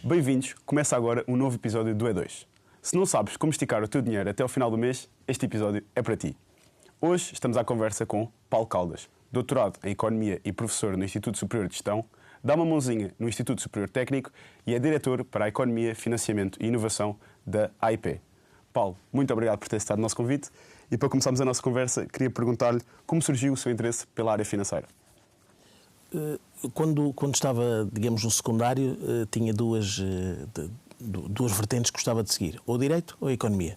Bem-vindos, começa agora um novo episódio do E2. Se não sabes como esticar o teu dinheiro até ao final do mês, este episódio é para ti. Hoje estamos à conversa com Paulo Caldas, doutorado em Economia e professor no Instituto Superior de Gestão, dá uma mãozinha no Instituto Superior Técnico e é diretor para a Economia, Financiamento e Inovação da AIP. Paulo, muito obrigado por ter aceitado o nosso convite e para começarmos a nossa conversa, queria perguntar-lhe como surgiu o seu interesse pela área financeira. Quando estava, digamos, no secundário, tinha duas vertentes que gostava de seguir, ou Direito ou Economia.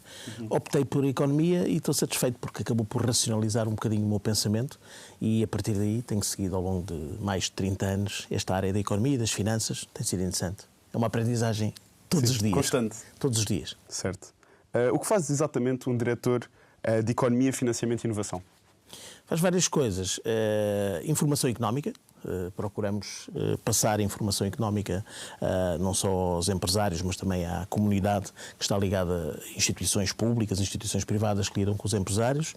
Optei por Economia e estou satisfeito porque acabou por racionalizar um bocadinho o meu pensamento e a partir daí tenho seguido ao longo de mais de 30 anos esta área da Economia e das Finanças. Tem sido interessante. É uma aprendizagem todos os dias. Constante. Todos os dias. Certo. O que faz exatamente um diretor de Economia, Financiamento e Inovação? Faz várias coisas. Informação económica. Procuramos passar informação económica não só aos empresários, mas também à comunidade que está ligada a instituições públicas, instituições privadas que lidam com os empresários.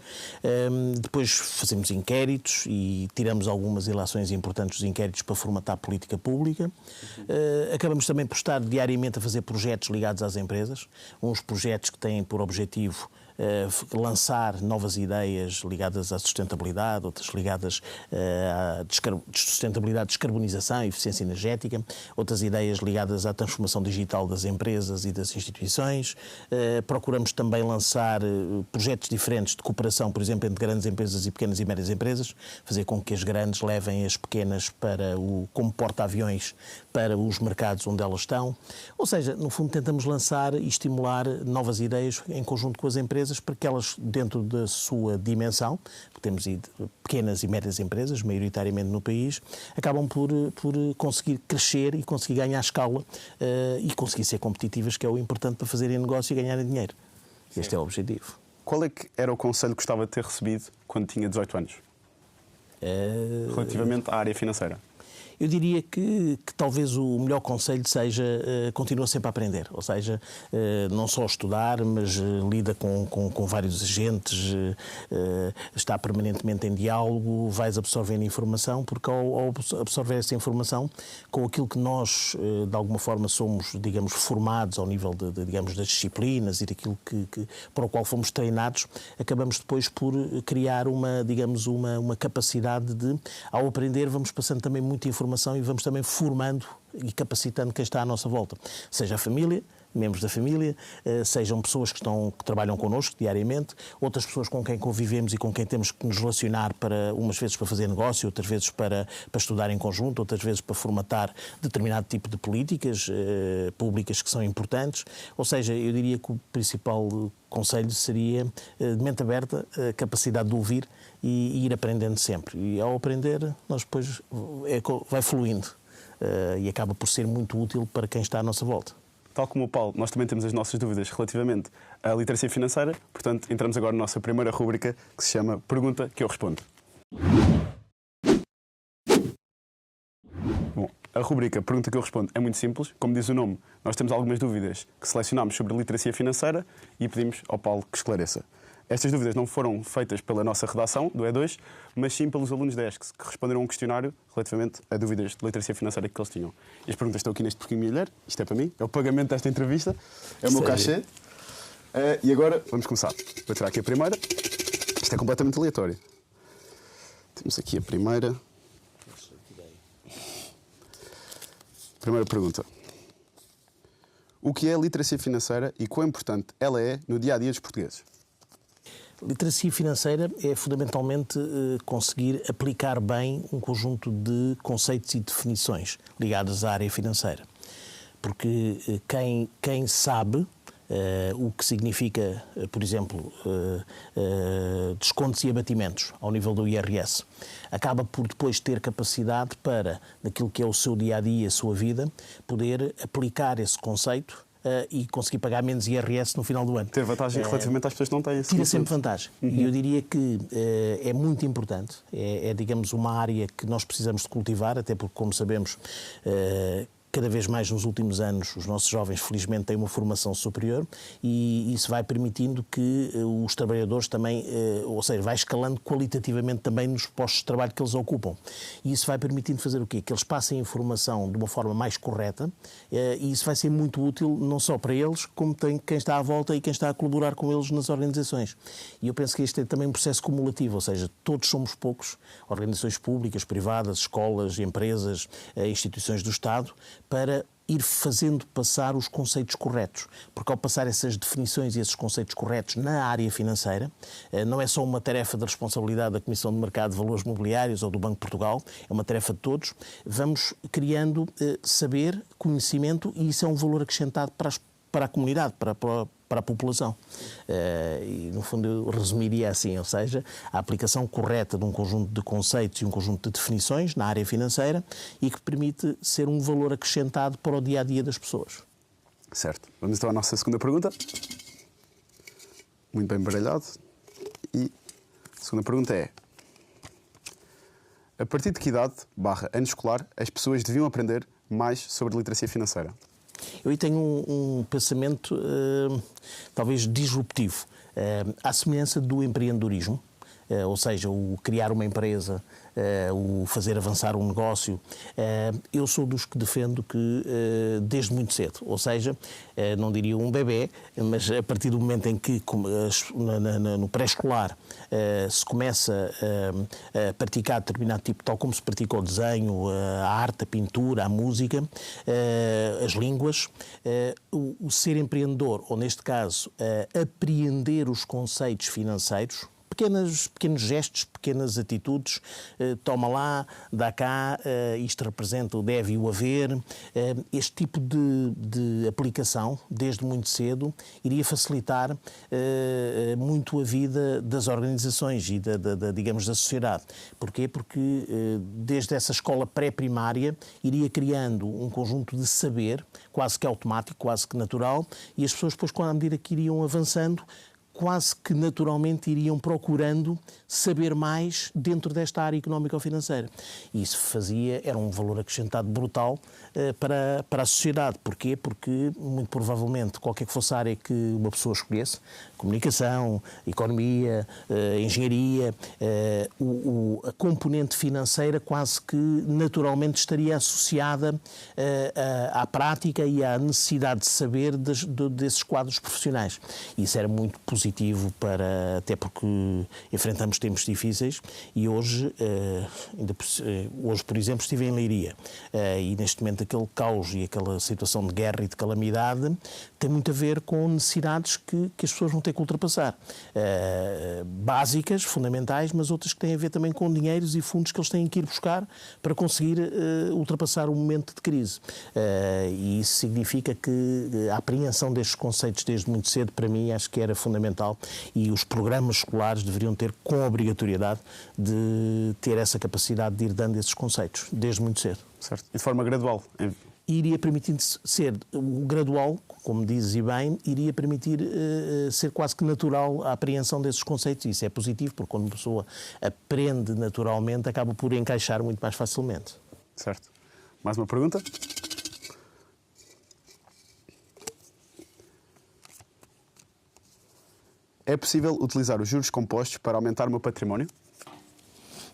Depois fazemos inquéritos e tiramos algumas ilações importantes dos inquéritos para formatar a política pública. Acabamos também por estar diariamente a fazer projetos ligados às empresas, uns projetos que têm por objetivo lançar novas ideias ligadas à sustentabilidade, outras ligadas à sustentabilidade, descarbonização e eficiência energética, outras ideias ligadas à transformação digital das empresas e das instituições. Procuramos também lançar projetos diferentes de cooperação, por exemplo, entre grandes empresas e pequenas e médias empresas, fazer com que as grandes levem as pequenas como porta-aviões para os mercados onde elas estão. Ou seja, no fundo tentamos lançar e estimular novas ideias em conjunto com as empresas para que elas, dentro da sua dimensão, temos pequenas e médias empresas, maioritariamente no país, acabam por conseguir crescer e conseguir ganhar escala e conseguir ser competitivas, que é o importante para fazerem negócio e ganharem dinheiro. Sim. Este é o objetivo. Qual é que era o conselho que gostava de ter recebido quando tinha 18 anos? Relativamente à área financeira. Eu diria que talvez o melhor conselho seja continua sempre a aprender, ou seja, não só estudar, mas lida com vários agentes, está permanentemente em diálogo, vais absorvendo informação, porque ao absorver essa informação, com aquilo que nós, de alguma forma, somos, digamos, formados ao nível digamos, das disciplinas e daquilo para o qual fomos treinados, acabamos depois por criar uma capacidade de, ao aprender, vamos passando também muita informação e vamos também formando e capacitando quem está à nossa volta. Seja a família, membros da família, sejam pessoas que trabalham connosco diariamente, outras pessoas com quem convivemos e com quem temos que nos relacionar umas vezes para fazer negócio, outras vezes para estudar em conjunto, outras vezes para formatar determinado tipo de políticas públicas que são importantes. Ou seja, eu diria que o principal conselho seria de mente aberta, a capacidade de ouvir e ir aprendendo sempre. E ao aprender, nós depois vai fluindo e acaba por ser muito útil para quem está à nossa volta. Tal como o Paulo, nós também temos as nossas dúvidas relativamente à literacia financeira, portanto, entramos agora na nossa primeira rúbrica, que se chama Pergunta que eu respondo. Bom, a rúbrica Pergunta que eu respondo é muito simples. Como diz o nome, nós temos algumas dúvidas que selecionámos sobre a literacia financeira e pedimos ao Paulo que esclareça. Estas dúvidas não foram feitas pela nossa redação, do E2, mas sim pelos alunos da ESC, que responderam a um questionário relativamente a dúvidas de literacia financeira que eles tinham. E as perguntas estão aqui neste pequeno milheiro. Isto é para mim, é o pagamento desta entrevista, é o meu cachê. E agora, vamos começar. Vou tirar aqui a primeira. Isto é completamente aleatório. Temos aqui a primeira. Primeira pergunta. O que é a literacia financeira e quão importante ela é no dia-a-dia dos portugueses? Literacia financeira é fundamentalmente conseguir aplicar bem um conjunto de conceitos e definições ligados à área financeira. Porque quem sabe o que significa, por exemplo, descontos e abatimentos ao nível do IRS, acaba por depois ter capacidade para, naquilo que é o seu dia-a-dia, a sua vida, poder aplicar esse conceito e conseguir pagar menos IRS no final do ano. Ter vantagem relativamente às pessoas que não têm esse Tira sempre vantagem. E eu diria que é muito importante, digamos, uma área que nós precisamos de cultivar, até porque, como sabemos, cada vez mais nos últimos anos os nossos jovens felizmente têm uma formação superior e isso vai permitindo que os trabalhadores também, ou seja, vai escalando qualitativamente também nos postos de trabalho que eles ocupam. E isso vai permitindo fazer o quê? Que eles passem a informação de uma forma mais correta e isso vai ser muito útil não só para eles, como tem quem está à volta e quem está a colaborar com eles nas organizações. E eu penso que este é também um processo cumulativo, ou seja, todos somos poucos, organizações públicas, privadas, escolas, empresas, instituições do Estado, para ir fazendo passar os conceitos corretos. Porque ao passar essas definições e esses conceitos corretos na área financeira, não é só uma tarefa da responsabilidade da Comissão de Mercado de Valores Mobiliários ou do Banco de Portugal, é uma tarefa de todos. Vamos criando saber, conhecimento, e isso é um valor acrescentado para a comunidade, para a população. E, no fundo, eu resumiria assim, ou seja, a aplicação correta de um conjunto de conceitos e um conjunto de definições na área financeira e que permite ser um valor acrescentado para o dia-a-dia das pessoas. Certo. Vamos então à nossa segunda pergunta. Muito bem baralhado. E a segunda pergunta é: a partir de que idade, /ano escolar, as pessoas deviam aprender mais sobre literacia financeira? Eu aí tenho um pensamento talvez disruptivo, à semelhança do empreendedorismo, ou seja, o criar uma empresa, o fazer avançar um negócio. Eu sou dos que defendo que desde muito cedo, ou seja, não diria um bebê, mas a partir do momento em que no pré-escolar se começa a praticar determinado tipo, tal como se pratica o desenho, a arte, a pintura, a música, as línguas, o ser empreendedor, ou neste caso, apreender os conceitos financeiros, pequenos gestos, pequenas atitudes, toma lá, dá cá, isto representa o deve e o haver. Este tipo de aplicação, desde muito cedo, iria facilitar muito a vida das organizações e digamos, da sociedade. Porquê? Porque desde essa escola pré-primária iria criando um conjunto de saber, quase que automático, quase que natural, e as pessoas depois, à medida que iriam avançando, quase que naturalmente iriam procurando saber mais dentro desta área económica ou financeira. E isso era um valor acrescentado brutal para a sociedade. Porquê? Porque, muito provavelmente, qualquer que fosse a área que uma pessoa escolhesse, comunicação, economia, engenharia, a componente financeira quase que naturalmente estaria associada à prática e à necessidade de saber desses quadros profissionais. Isso era muito positivo até porque enfrentamos tempos difíceis e hoje, por exemplo, estive em Leiria e neste momento aquele caos e aquela situação de guerra e de calamidade tem muito a ver com necessidades que as pessoas vão ter que ultrapassar. Básicas, fundamentais, mas outras que têm a ver também com dinheiros e fundos que eles têm que ir buscar para conseguir ultrapassar o momento de crise. E isso significa que a apreensão destes conceitos desde muito cedo, para mim, acho que era fundamental e os programas escolares deveriam ter com obrigatoriedade de ter essa capacidade de ir dando esses conceitos desde muito cedo. Certo. E de forma gradual. Iria permitindo ser gradual, como dizes e bem, iria permitir ser quase que natural a apreensão desses conceitos. Isso é positivo, porque quando uma pessoa aprende naturalmente, acaba por encaixar muito mais facilmente. Certo. Mais uma pergunta? É possível utilizar os juros compostos para aumentar o meu património?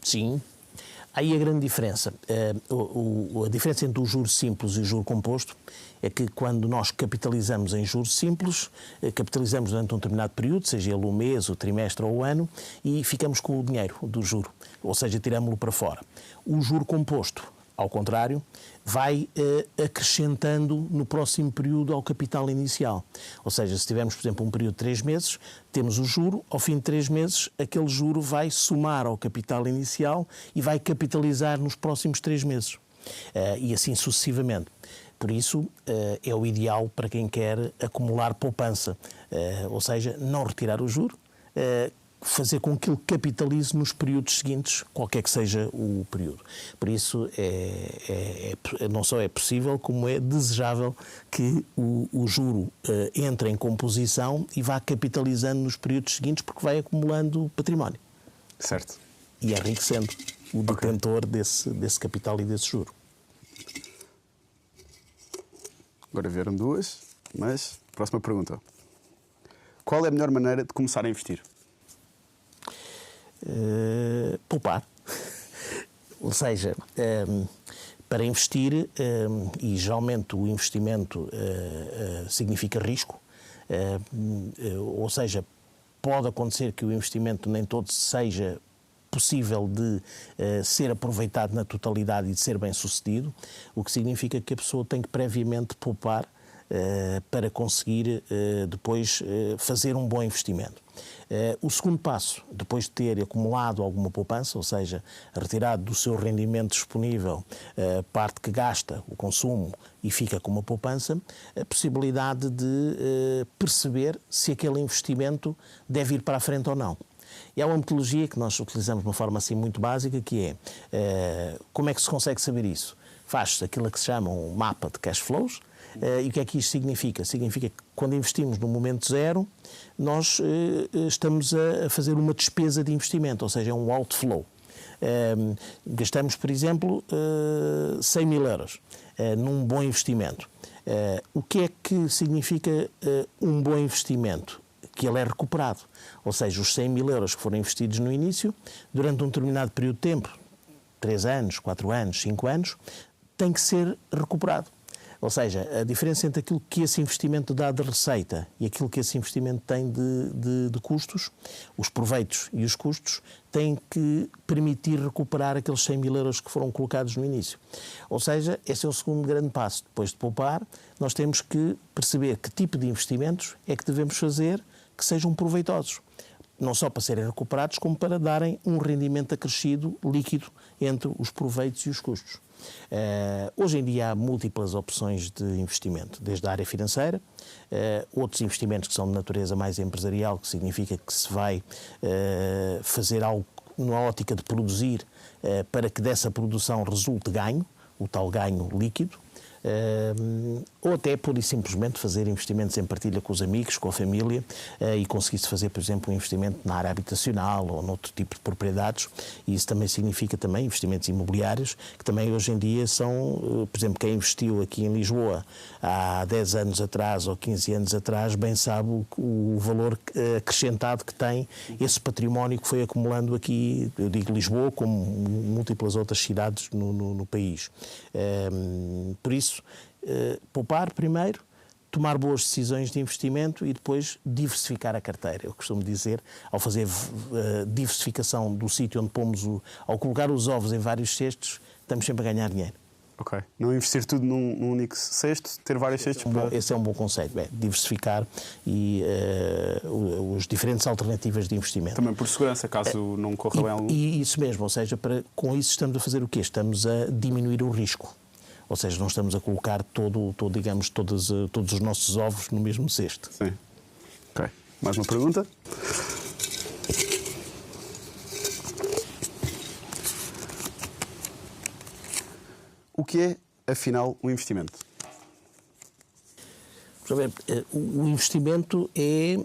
Sim. Aí a grande diferença. A diferença entre o juro simples e o juro composto é que quando nós capitalizamos em juros simples, capitalizamos durante um determinado período, seja ele o mês, o trimestre ou o ano, e ficamos com o dinheiro do juro, ou seja, tiramos-lo para fora. O juro composto, ao contrário, vai acrescentando no próximo período ao capital inicial. Ou seja, se tivermos, por exemplo, um período de 3 meses, temos o juro, ao fim de 3 meses, aquele juro vai somar ao capital inicial e vai capitalizar nos próximos 3 meses. E assim sucessivamente. Por isso, é o ideal para quem quer acumular poupança. Ou seja, não retirar o juro, fazer com que ele capitalize nos períodos seguintes, qualquer que seja o período. Por isso, não só é possível, como é desejável que o juro entre em composição e vá capitalizando nos períodos seguintes, porque vai acumulando património. Certo. E enriquecendo o detentor desse capital e desse juro. Agora vieram duas, mas próxima pergunta. Qual é a melhor maneira de começar a investir? Poupar. Ou seja, para investir, e geralmente o investimento significa risco, ou seja, pode acontecer que o investimento nem todo seja possível de ser aproveitado na totalidade e de ser bem sucedido, o que significa que a pessoa tem que previamente poupar para conseguir depois fazer um bom investimento. O segundo passo, depois de ter acumulado alguma poupança, ou seja, retirado do seu rendimento disponível a parte que gasta, o consumo, e fica com uma poupança, a possibilidade de perceber se aquele investimento deve ir para a frente ou não. E há uma metodologia que nós utilizamos de uma forma assim muito básica, que é como é que se consegue saber isso? Faz-se aquilo que se chama um mapa de cash flows. E o que é que isto significa? Significa que quando investimos no momento zero, nós estamos a fazer uma despesa de investimento, ou seja, é um outflow. Gastamos, por exemplo, 100 mil euros num bom investimento. O que é que significa um bom investimento? Que ele é recuperado. Ou seja, os 100 mil euros que foram investidos no início, durante um determinado período de tempo, 3 anos, 4 anos, 5 anos, tem que ser recuperado. Ou seja, a diferença entre aquilo que esse investimento dá de receita e aquilo que esse investimento tem de custos, os proveitos e os custos, têm que permitir recuperar aqueles 100 mil euros que foram colocados no início. Ou seja, esse é o segundo grande passo. Depois de poupar, nós temos que perceber que tipo de investimentos é que devemos fazer que sejam proveitosos. Não só para serem recuperados, como para darem um rendimento acrescido, líquido, entre os proveitos e os custos. Hoje em dia há múltiplas opções de investimento, desde a área financeira, outros investimentos que são de natureza mais empresarial, que significa que se vai fazer algo numa ótica de produzir para que dessa produção resulte ganho, o tal ganho líquido. Ou até pura e simplesmente fazer investimentos em partilha com os amigos, com a família, e conseguir-se fazer, por exemplo, um investimento na área habitacional ou noutro tipo de propriedades. E isso também significa também investimentos imobiliários, que também hoje em dia são, por exemplo, quem investiu aqui em Lisboa há 10 anos atrás ou 15 anos atrás, bem sabe o valor acrescentado que tem esse património que foi acumulando aqui, eu digo Lisboa, como múltiplas outras cidades no país. Por isso, poupar primeiro, tomar boas decisões de investimento e depois diversificar a carteira. Eu costumo dizer, ao fazer diversificação do sítio onde pomos, ao colocar os ovos em vários cestos, estamos sempre a ganhar dinheiro. Ok. Não investir tudo num único cesto, ter vários cestos para... Esse é um bom conceito, diversificar e as diferentes alternativas de investimento. Também por segurança, caso não corra bem algum... E isso mesmo, ou seja, com isso estamos a fazer o quê? Estamos a diminuir o risco. Ou seja, não estamos a colocar digamos, todos os nossos ovos no mesmo cesto. Sim. Ok. Mais uma pergunta? O que é, afinal, um investimento? O investimento é,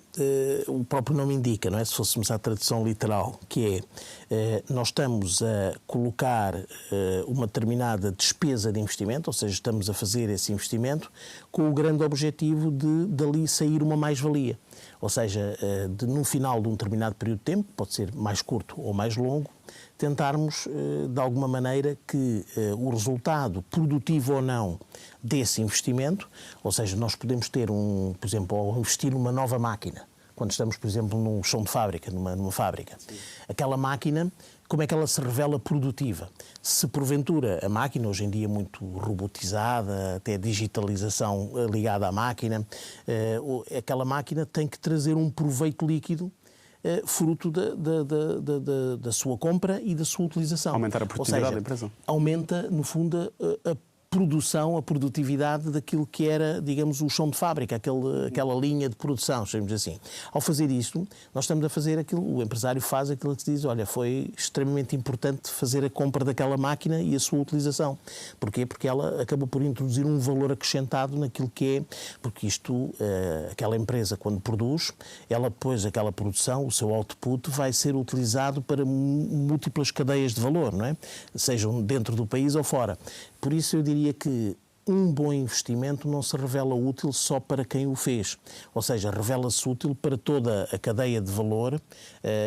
o próprio nome indica, não é? Se fôssemos à tradução literal, que é, nós estamos a colocar uma determinada despesa de investimento, ou seja, estamos a fazer esse investimento com o grande objetivo de dali sair uma mais-valia. Ou seja, no final de um determinado período de tempo, pode ser mais curto ou mais longo, tentarmos, de alguma maneira, que o resultado, produtivo ou não, desse investimento, ou seja, nós podemos ter, por exemplo, ao investir numa nova máquina, quando estamos, por exemplo, num chão de fábrica, numa fábrica. Sim. Aquela máquina, como é que ela se revela produtiva? Se porventura a máquina, hoje em dia muito robotizada, até digitalização ligada à máquina, aquela máquina tem que trazer um proveito líquido fruto da sua compra e da sua utilização. Aumentar a produtividade da empresa. Aumenta, no fundo, a produção, a produtividade daquilo que era, digamos, o chão de fábrica, aquela linha de produção, chamemos assim. Ao fazer isto, nós estamos a fazer aquilo, o empresário faz aquilo que se diz, olha, foi extremamente importante fazer a compra daquela máquina e a sua utilização. Porquê? Porque ela acabou por introduzir um valor acrescentado naquilo que é, porque isto, aquela empresa, quando produz, ela depois, aquela produção, o seu output, vai ser utilizado para múltiplas cadeias de valor, não é? Sejam dentro do país ou fora. Por isso eu diria que um bom investimento não se revela útil só para quem o fez. Ou seja, revela-se útil para toda a cadeia de valor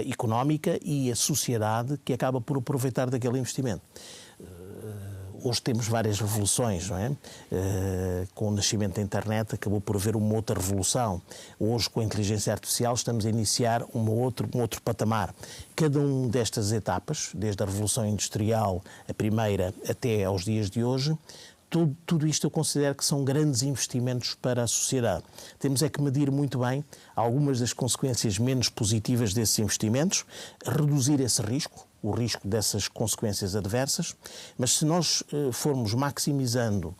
económica e a sociedade que acaba por aproveitar daquele investimento. Hoje temos várias revoluções, não é? Com o nascimento da internet acabou por haver uma outra revolução. Hoje, com a inteligência artificial, estamos a iniciar um outro patamar. Cada uma destas etapas, desde a Revolução Industrial, a primeira, até aos dias de hoje, tudo isto eu considero que são grandes investimentos para a sociedade. Temos é que medir muito bem algumas das consequências menos positivas desses investimentos, reduzir esse risco, o risco dessas consequências adversas, mas se nós formos maximizando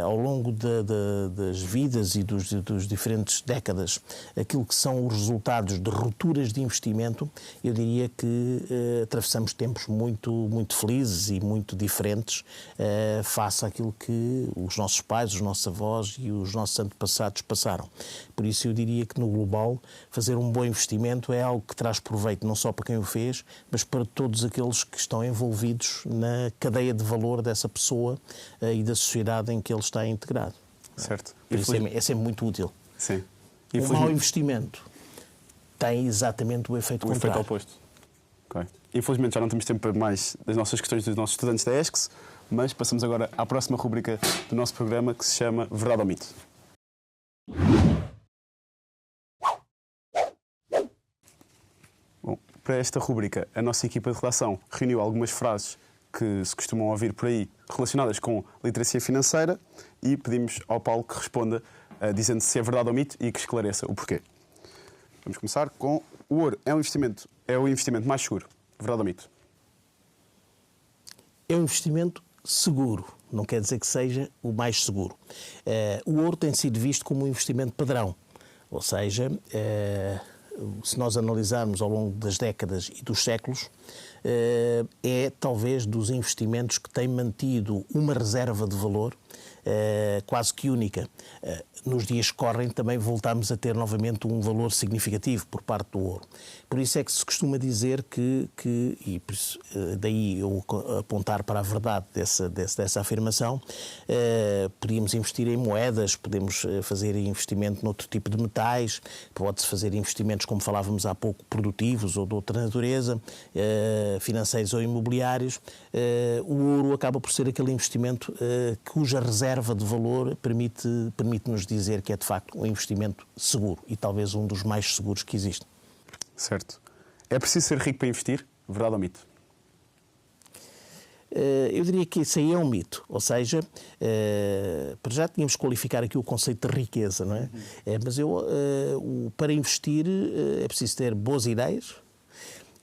ao longo das vidas e dos diferentes décadas aquilo que são os resultados de rupturas de investimento, eu diria que atravessamos tempos muito felizes e muito diferentes face àquilo que os nossos pais, os nossos avós e os nossos antepassados passaram. Por isso eu diria que no global fazer um bom investimento é algo que traz proveito não só para quem o fez, mas para todos aqueles que estão envolvidos na cadeia de valor dessa pessoa e da sociedade em que ele está integrado. Certo. Por isso é sempre muito útil. Sim. Um mau investimento tem exatamente o efeito contrário. O efeito oposto. Okay. Infelizmente já não temos tempo para mais das nossas questões dos nossos estudantes da ESCS, mas passamos agora à próxima rubrica do nosso programa, que se chama Verdade ou Mito. Bom, para esta rubrica, a nossa equipa de redação reuniu algumas frases que se costumam ouvir por aí relacionadas com literacia financeira e pedimos ao Paulo que responda dizendo se é verdade ou mito e que esclareça o porquê. Vamos começar com o ouro. É o investimento mais seguro. Verdade ou mito? É um investimento seguro. Não quer dizer que seja o mais seguro. O ouro tem sido visto como um investimento padrão. Ou seja, se nós analisarmos ao longo das décadas e dos séculos, é talvez dos investimentos que tem mantido uma reserva de valor quase que única. Nos dias que correm também voltamos a ter novamente um valor significativo por parte do ouro. Por isso é que se costuma dizer que e por isso, daí eu apontar para a verdade dessa afirmação, podíamos investir em moedas, podemos fazer investimento noutro tipo de metais, pode-se fazer investimentos, como falávamos há pouco, produtivos ou de outra natureza, financeiros ou imobiliários. O ouro acaba por ser aquele investimento cuja reserva de valor permite-nos dizer que é de facto um investimento seguro e talvez um dos mais seguros que existe. Certo. É preciso ser rico para investir? Verdade ou mito? Eu diria que isso aí é um mito, ou seja, para já tínhamos que qualificar aqui o conceito de riqueza, não é? Mas para investir é preciso ter boas ideias,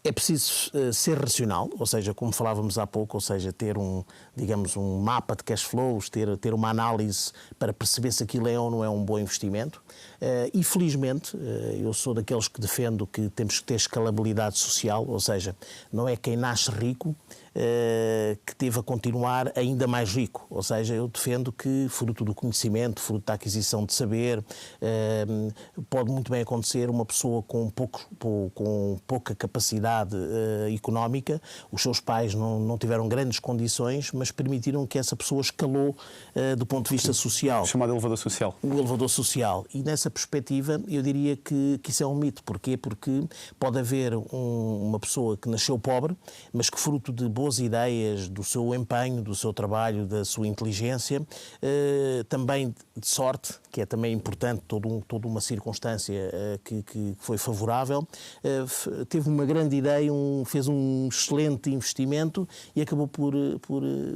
é preciso ser racional, ou seja, como falávamos há pouco, ou seja, ter um mapa de cash flows, ter uma análise para perceber se aquilo é ou não é um bom investimento. E felizmente, eu sou daqueles que defendo que temos que ter escalabilidade social, ou seja, não é quem nasce rico que deva continuar ainda mais rico. Ou seja, eu defendo que, fruto do conhecimento, fruto da aquisição de saber, pode muito bem acontecer uma pessoa com pouca capacidade económica, os seus pais não tiveram grandes condições, mas permitiram que essa pessoa escalou do ponto de vista social. O chamado elevador social. O elevador social. E nessa perspectiva, eu diria que isso é um mito. Porquê? Porque pode haver uma pessoa que nasceu pobre, mas que fruto de boas ideias, do seu empenho, do seu trabalho, da sua inteligência, também de sorte, que é também importante, toda uma circunstância que foi favorável, teve uma grande ideia, fez um excelente investimento e acabou por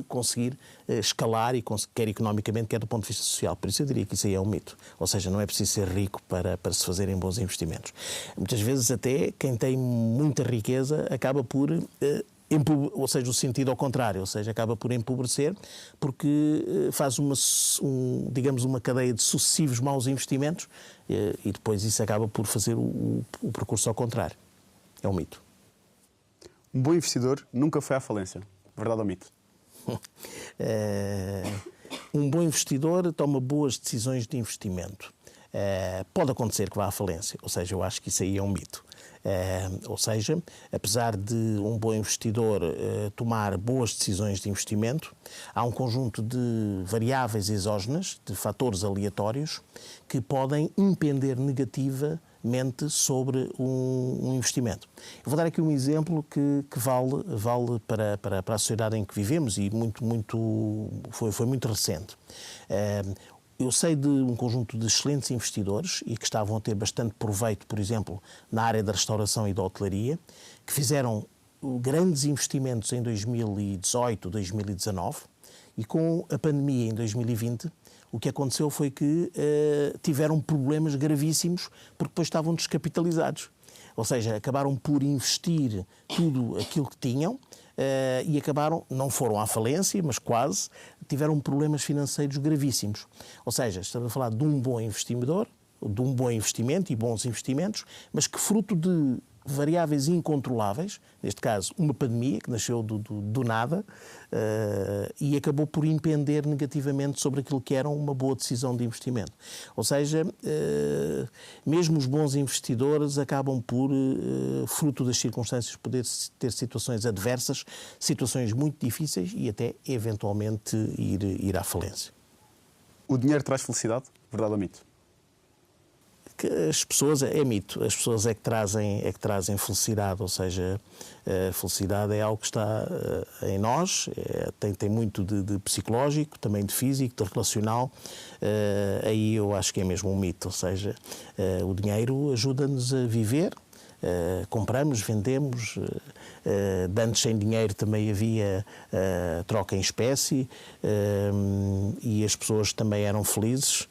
conseguir escalar, quer economicamente, quer do ponto de vista social. Por isso eu diria que isso aí é um mito. Ou seja, não é preciso ser rico para se fazerem bons investimentos. Muitas vezes até quem tem muita riqueza acaba por... ou seja, o sentido ao contrário, ou seja, acaba por empobrecer porque faz uma cadeia de sucessivos maus investimentos e depois isso acaba por fazer o percurso ao contrário. É um mito. Um bom investidor nunca foi à falência. Verdade ou mito? Um bom investidor toma boas decisões de investimento. Pode acontecer que vá à falência, ou seja, eu acho que isso aí é um mito. Ou seja, apesar de um bom investidor tomar boas decisões de investimento, há um conjunto de variáveis exógenas, de fatores aleatórios, que podem impender negativamente sobre um investimento. Eu vou dar aqui um exemplo que vale para a sociedade em que vivemos e foi muito recente. Eu sei de um conjunto de excelentes investidores e que estavam a ter bastante proveito, por exemplo, na área da restauração e da hotelaria, que fizeram grandes investimentos em 2018, 2019 e com a pandemia em 2020, o que aconteceu foi que tiveram problemas gravíssimos porque depois estavam descapitalizados. Ou seja, acabaram por investir tudo aquilo que tinham e não foram à falência, mas quase, tiveram problemas financeiros gravíssimos. Ou seja, estamos a falar de um bom investidor, de um bom investimento e bons investimentos, mas que fruto de variáveis incontroláveis, neste caso uma pandemia que nasceu do nada e acabou por impender negativamente sobre aquilo que era uma boa decisão de investimento. Ou seja, mesmo os bons investidores acabam por, fruto das circunstâncias, poder ter situações adversas, situações muito difíceis e até eventualmente ir à falência. O dinheiro traz felicidade? Verdade ou mito? Que as pessoas, é mito, as pessoas é que trazem felicidade, ou seja, a felicidade é algo que está em nós, tem muito de psicológico, também de físico, de relacional, aí eu acho que é mesmo um mito, ou seja, o dinheiro ajuda-nos a viver, compramos, vendemos, de antes sem dinheiro também havia troca em espécie e as pessoas também eram felizes.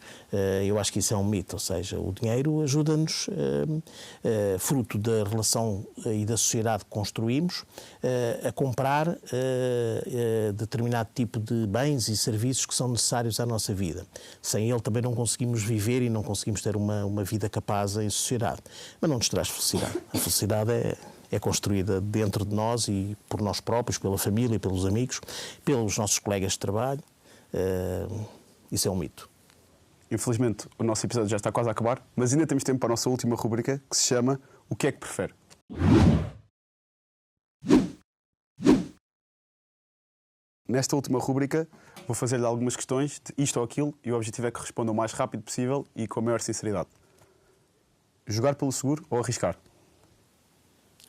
Eu acho que isso é um mito, ou seja, o dinheiro ajuda-nos, fruto da relação e da sociedade que construímos, a comprar determinado tipo de bens e serviços que são necessários à nossa vida. Sem ele também não conseguimos viver e não conseguimos ter uma vida capaz em sociedade. Mas não nos traz felicidade. A felicidade é construída dentro de nós e por nós próprios, pela família, pelos amigos, pelos nossos colegas de trabalho. Isso é um mito. Infelizmente, o nosso episódio já está quase a acabar, mas ainda temos tempo para a nossa última rubrica, que se chama O que é que prefere? Nesta última rubrica, vou fazer-lhe algumas questões de isto ou aquilo e o objetivo é que responda o mais rápido possível e com a maior sinceridade. Jogar pelo seguro ou arriscar?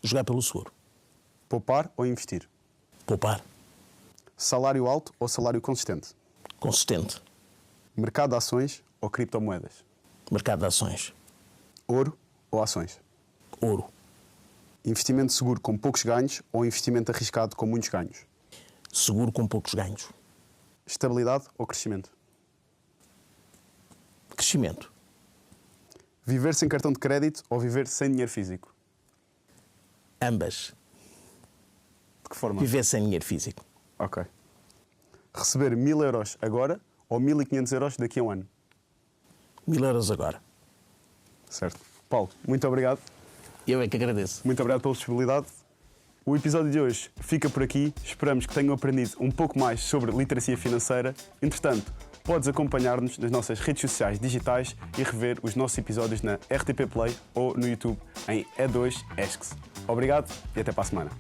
Jogar pelo seguro. Poupar ou investir? Poupar. Salário alto ou salário consistente? Consistente. Mercado de ações ou criptomoedas? Mercado de ações. Ouro ou ações? Ouro. Investimento seguro com poucos ganhos ou investimento arriscado com muitos ganhos? Seguro com poucos ganhos. Estabilidade ou crescimento? Crescimento. Viver sem cartão de crédito ou viver sem dinheiro físico? Ambas. De que forma? Viver sem dinheiro físico. Ok. Receber 1000 euros agora ou 1500 euros daqui a um ano? 1000 euros agora. Certo. Paulo, muito obrigado. Eu é que agradeço. Muito obrigado pela disponibilidade. O episódio de hoje fica por aqui. Esperamos que tenham aprendido um pouco mais sobre literacia financeira. Entretanto, podes acompanhar-nos nas nossas redes sociais digitais e rever os nossos episódios na RTP Play ou no YouTube em E2ESCS. Obrigado e até para a semana.